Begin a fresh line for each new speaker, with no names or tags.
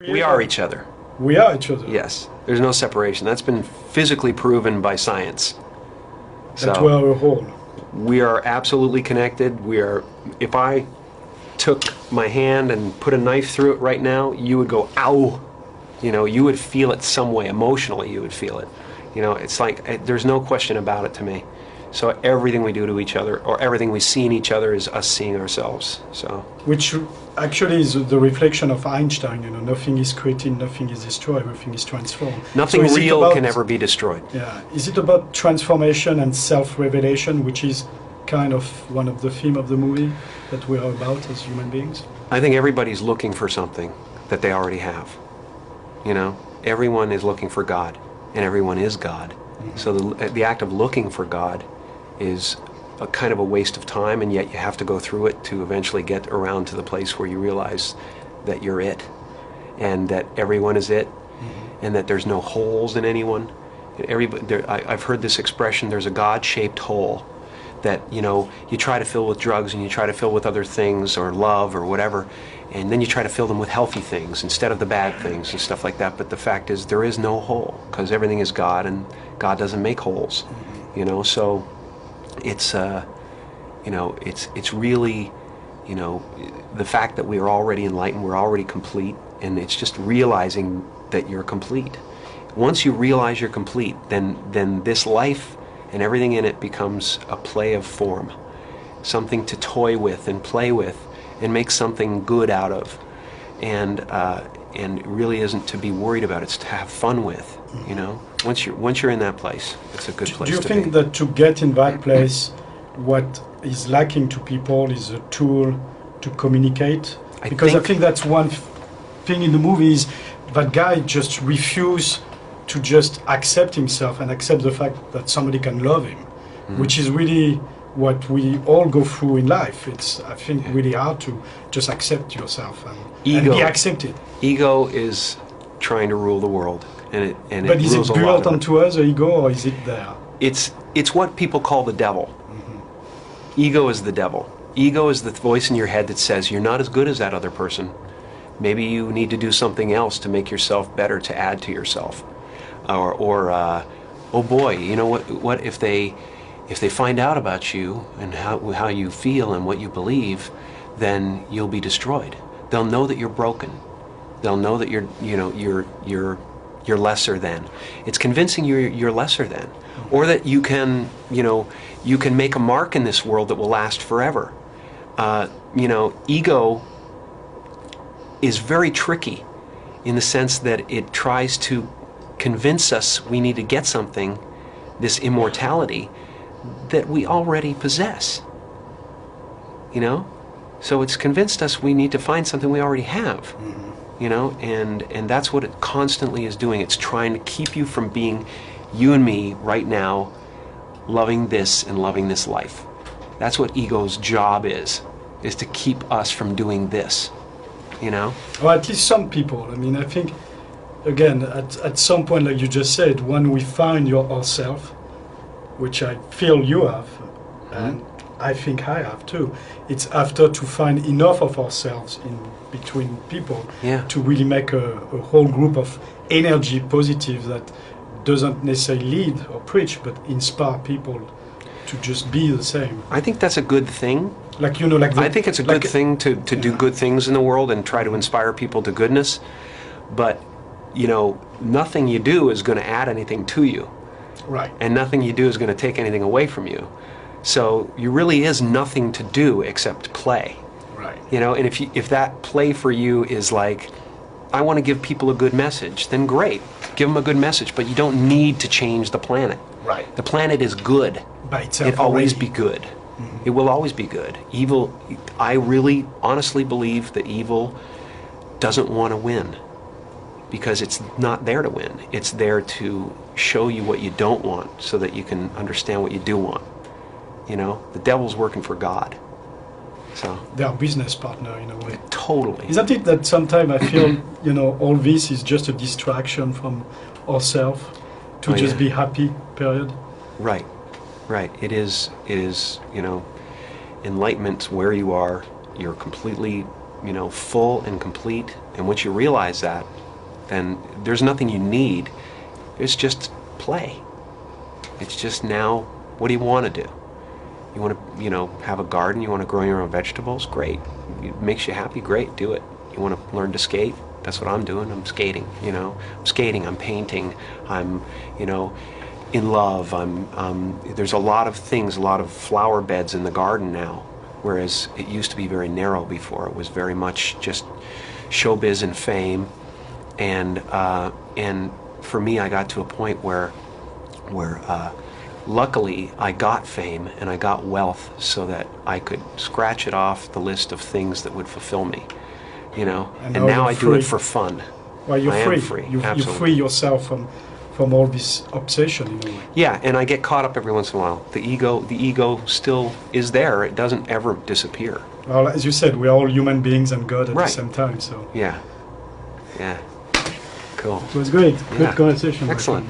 We are each other.
We are each other.
Yes. There's no separation. That's been physically proven by science.
That we are a whole.
We are absolutely connected. We are. If I took my hand and put a knife through it right now, you would go, ow. You know, you would feel it some way. Emotionally, you would feel it. You know, it's like, there's no question about it to me. So everything we do to each other, or everything we see in each other, is us seeing ourselves. So, which
actually is the reflection of Einstein. You know, nothing is created, nothing is destroyed, everything is transformed.
Nothing so real can ever be destroyed.
Yeah. Is it about transformation and self-revelation, which is kind of one of the theme of the movie that we are about as human beings?
I think everybody's looking for something that they already have. You know, everyone is looking for God, and everyone is God. Mm-hmm. So the act of looking for God is a kind of a waste of time, and yet you have to go through it to eventually get around to the place where you realize that you're it, and that everyone is it, mm-hmm. and that there's no holes in anyone. I've heard this expression, there's a God-shaped hole that, you know, you try to fill with drugs and you try to fill with other things or love or whatever, and then you try to fill them with healthy things instead of the bad things and stuff like that. But the fact is, there is no hole, because everything is God, and God doesn't make holes, mm-hmm. you know. So it's you know, it's really, you know, the fact that we are already enlightened, we're already complete, and it's just realizing that you're complete. Once you realize you're complete, then this life and everything in it becomes a play of form, something to toy with and play with and make something good out of, and it really isn't to be worried about. It's to have fun with, you know. Once you're in that place, it's a good place to be.
Do you think that to get in that place, what is lacking to people is a tool to communicate? Because I think that's one thing in the movie is that guy just refused to just accept himself and accept the fact that somebody can love him, which is really what we all go through in life. It's, I think, really hard to just accept yourself and be accepted.
Ego is trying to rule the world, and
but is it built onto us, the ego, or is it there?
It's what people call the devil. Mm-hmm. Ego is the devil. Ego is the voice in your head that says you're not as good as that other person. Maybe you need to do something else to make yourself better, to add to yourself. Or oh boy, you know what if they find out about you and how you feel and what you believe, then you'll be destroyed. They'll know that you're broken. They'll know that you're lesser than. It's convincing you're lesser than, or that you can make a mark in this world that will last forever. You know, ego is very tricky in the sense that it tries to convince us we need to get something, this immortality, that we already possess. You know? So it's convinced us we need to find something we already have. Mm-hmm. You know? And that's what it constantly is doing. It's trying to keep you from being you and me right now, loving this and loving this life. That's what ego's job is to keep us from doing this. You know?
Well, at least some people. I mean, I think, again, at some point, like you just said, when we find ourselves, which I feel you have, and I think I have too, it's after to find enough of ourselves in between people to really make a whole group of energy positive that doesn't necessarily lead or preach, but inspire people to just be the same.
I think that's a good thing.
Like, you know, like
I think it's a good thing to do good things in the world and try to inspire people to goodness, but you know, nothing you do is going to add anything to you.
Right.
And nothing you do is going to take anything away from you. So you really is nothing to do except play.
Right.
You know, and if that play for you is like, I want to give people a good message, then great. Give them a good message, but you don't need to change the planet.
Right.
The planet is good.
By itself.
It'll always be good. Mm-hmm. It will always be good. Evil, I really honestly believe that evil doesn't want to win. Because it's not there to win. It's there to show you what you don't want so that you can understand what you do want. You know, the devil's working for God. So
they are business partner in a way.
Totally.
Isn't it that sometimes I feel, you know, all this is just a distraction from ourselves to just be happy, period?
Right. Right. It is, you know, enlightenment's where you are. You're completely full and complete. And once you realize that, then there's nothing you need. It's just play. It's just now, what do you want to do? You want to, have a garden, you want to grow your own vegetables? Great. It makes you happy? Great, do it. You want to learn to skate? That's what I'm doing. I'm skating, I'm skating, I'm painting, I'm, in love. There's a lot of things, a lot of flower beds in the garden now, whereas it used to be very narrow before. It was very much just showbiz and fame. And for me, I got to a point where luckily I got fame and I got wealth so that I could scratch it off the list of things that would fulfill me, And now I do it for fun.
Well, you're
I
free.
am free.
You
Absolutely.
free yourself from all this obsession in a way.
Yeah, and I get caught up every once in a while. The ego still is there. It doesn't ever disappear.
Well, as you said, we're all human beings and God at
Right.
the same time. So
Yeah. Cool.
it was great. Good
Yeah.
conversation.
Excellent.